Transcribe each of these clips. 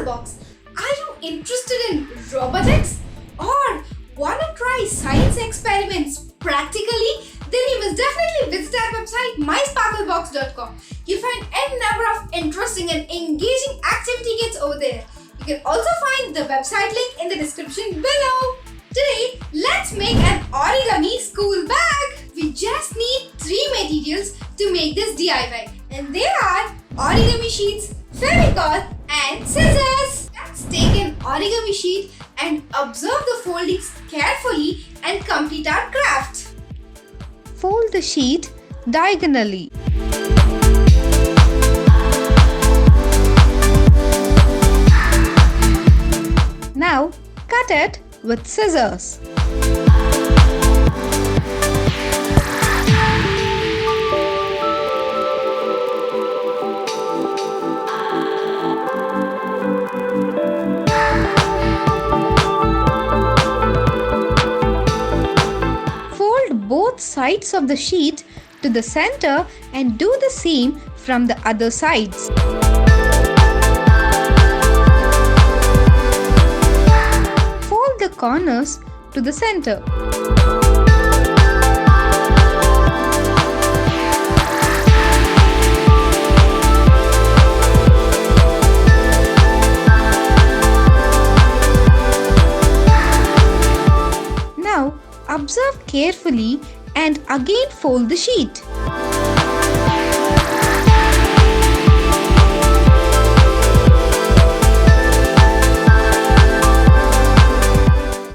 Sparklebox. Are you interested in robotics or want to try science experiments practically? Then you must definitely visit our website mysparklebox.com. You'll find a number of interesting and engaging activity kits over there. You can also find the website link in the description below. Today, let's make an origami school bag. We just need 3 materials to make this DIY, and they are origami sheets, Fevicol and scissors. Let's take an origami sheet and observe the foldings carefully and complete our craft. Fold the sheet diagonally. Now cut it with scissors. Fold both sides of the sheet to the center and do the same from the other sides. Fold the corners to the center. Now observe carefully and again fold the sheet.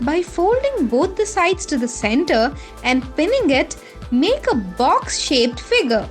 By folding both the sides to the center and pinning it, make a box-shaped figure.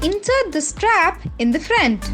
Insert the strap in the front.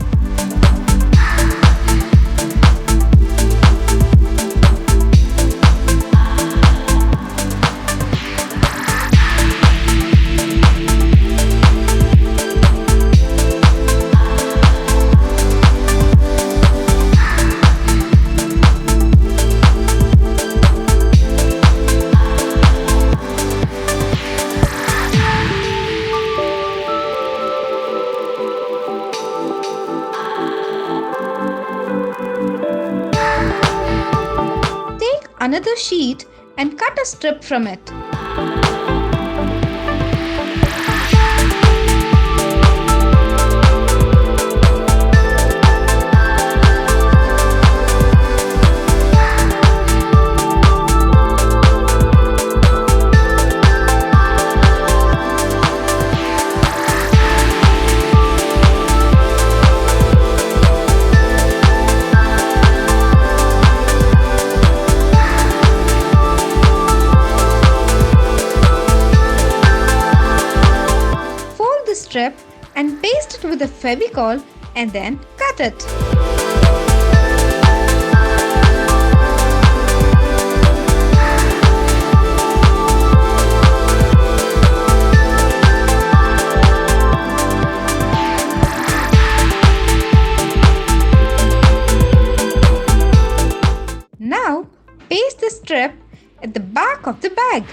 Another sheet and cut a strip from it. Strip and paste it with a Fevicol and then cut it. Now paste the strip at the back of the bag.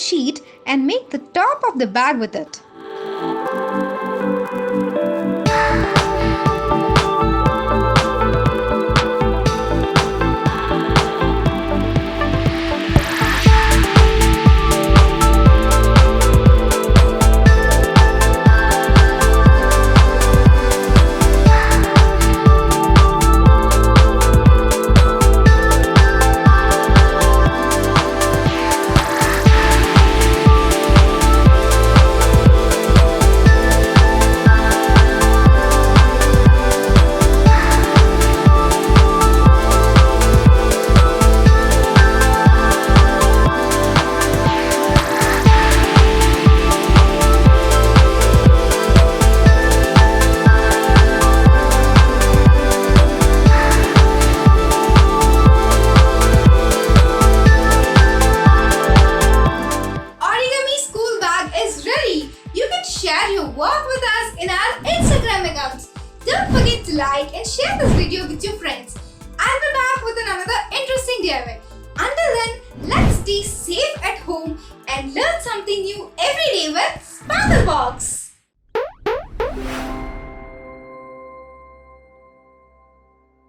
sheet and make the top of the bag with it. Share your work with us in our Instagram accounts. Don't forget to like and share this video with your friends. I'll be back with another interesting DIY. Until then, let's stay safe at home and learn something new every day with Sparklebox.